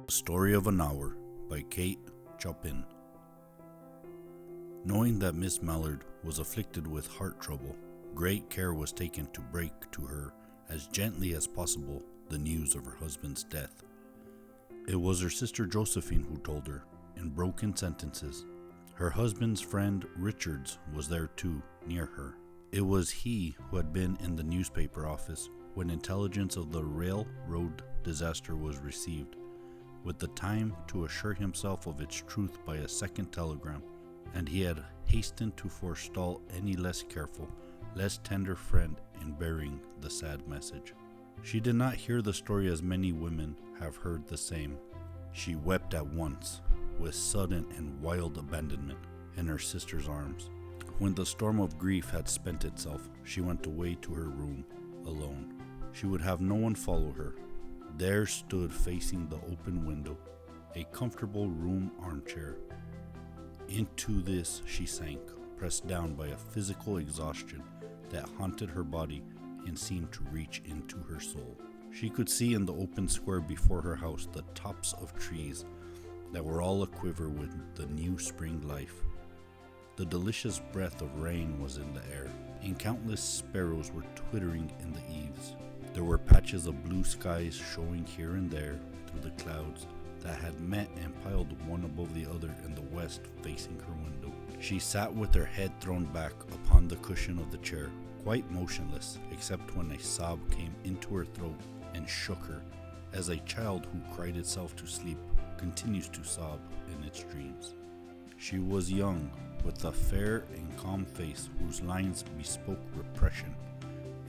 Story of an Hour by Chopin. Knowing that Miss Mallard was afflicted with heart trouble, great care was taken to break to her as gently as possible the news of her husband's death. It was her sister Josephine who told her, in broken sentences. Her husband's friend Richards was there too, near her. It was he who had been in the newspaper office when intelligence of the railroad disaster was received, with the time to assure himself of its truth by a second telegram, and he had hastened to forestall any less careful, less tender friend in bearing the sad message. She did not hear the story as many women have heard the same. She wept at once, with sudden and wild abandonment, in her sister's arms. When the storm of grief had spent itself, she went away to her room, alone. She would have no one follow her. There stood facing the open window, a comfortable room armchair. Into this she sank, pressed down by a physical exhaustion that haunted her body and seemed to reach into her soul. She could see in the open square before her house the tops of trees that were all aquiver with the new spring life. The delicious breath of rain was in the air, and countless sparrows were twittering in the eaves. There were patches of blue skies showing here and there through the clouds that had met and piled one above the other in the west facing her window. She sat with her head thrown back upon the cushion of the chair, quite motionless, except when a sob came into her throat and shook her, as a child who cried itself to sleep continues to sob in its dreams. She was young, with a fair and calm face whose lines bespoke repression,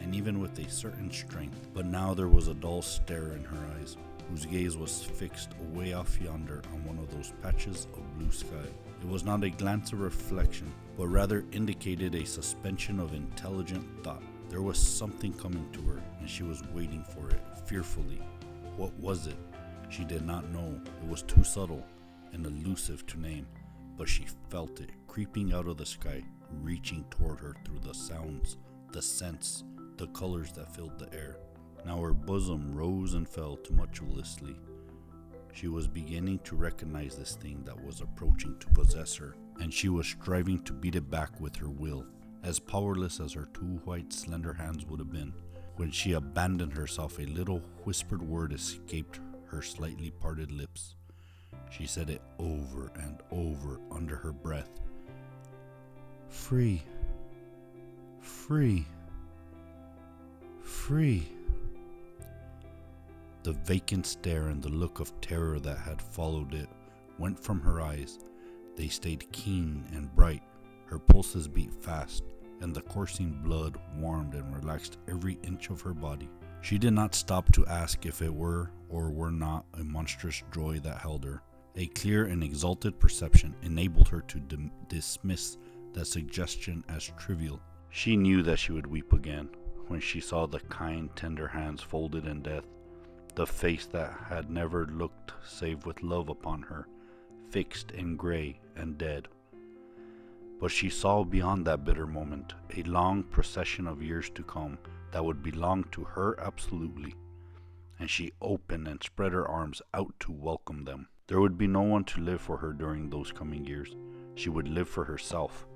and even with a certain strength, but now there was a dull stare in her eyes, whose gaze was fixed away off yonder on one of those patches of blue sky. It was not a glance of reflection, but rather indicated a suspension of intelligent thought. There was something coming to her, and she was waiting for it, fearfully. What was it? She did not know. It was too subtle and elusive to name, but she felt it, creeping out of the sky, reaching toward her through the sounds, the scents, the colors that filled the air. Now her bosom rose and fell tumultuously. She was beginning to recognize this thing that was approaching to possess her, and she was striving to beat it back with her will, as powerless as her two white, slender hands would have been. When she abandoned herself, a little whispered word escaped her slightly parted lips. She said it over and over under her breath. Free. Free. Free. The vacant stare and the look of terror that had followed it went from her eyes. They stayed keen and bright. Her pulses beat fast, and the coursing blood warmed and relaxed every inch of her body. She did not stop to ask if it were or were not a monstrous joy that held her. A clear and exalted perception enabled her to dismiss that suggestion as trivial. She knew that she would weep again when she saw the kind, tender hands folded in death, the face that had never looked save with love upon her, fixed and gray and dead. But she saw beyond that bitter moment a long procession of years to come that would belong to her absolutely, and she opened and spread her arms out to welcome them. There would be no one to live for her during those coming years. She would live for herself.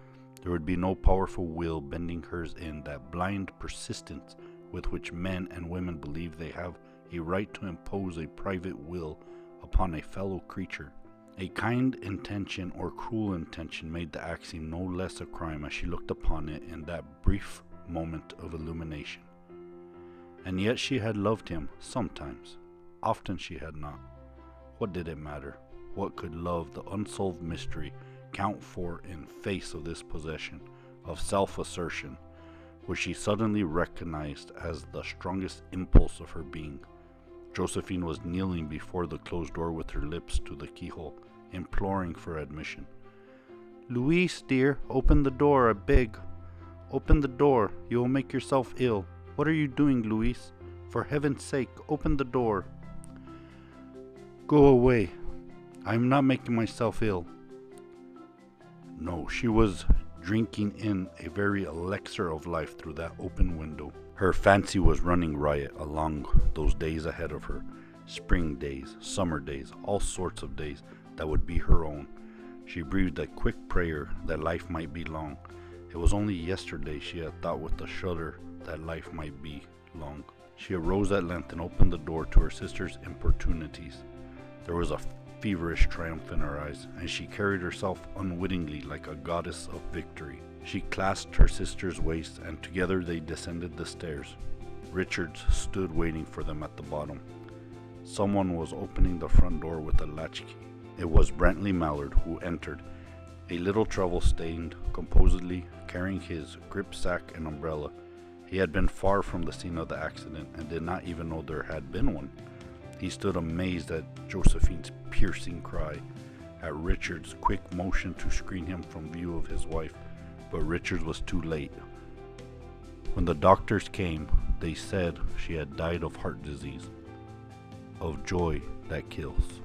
There would be no powerful will bending hers in that blind persistence with which men and women believe they have a right to impose a private will upon a fellow creature. A kind intention or cruel intention made the act seem no less a crime as she looked upon it in that brief moment of illumination. And yet she had loved him sometimes. Often she had not. What did it matter? What could love, the unsolved mystery, count for in face of this possession of self-assertion, which she suddenly recognized as the strongest impulse of her being? Josephine was kneeling before the closed door with her lips to the keyhole, imploring for admission. "Louise, dear, open the door, I beg. Open the door. You will make yourself ill. What are you doing, Louise? For heaven's sake, open the door." "Go away. I am not making myself ill." No, she was drinking in a very elixir of life through that open window. Her fancy was running riot along those days ahead of her, Spring days, summer days, all sorts of days that would be her own. She breathed a quick prayer that life might be long. It was only yesterday she had thought with a shudder that life might be long. She arose at length and opened the door to her sister's importunities. There was a feverish triumph in her eyes, and she carried herself unwittingly like a goddess of victory. She clasped her sister's waist, and together they descended the stairs. Richards stood waiting for them at the bottom. Someone was opening the front door with a latchkey. It was Brantley Mallard who entered, a little travel-stained, composedly carrying his gripsack and umbrella. He had been far from the scene of the accident and did not even know there had been one. He stood amazed at Josephine's piercing cry, at Richard's quick motion to screen him from view of his wife, but Richard was too late. When the doctors came, they said she had died of heart disease, of joy that kills.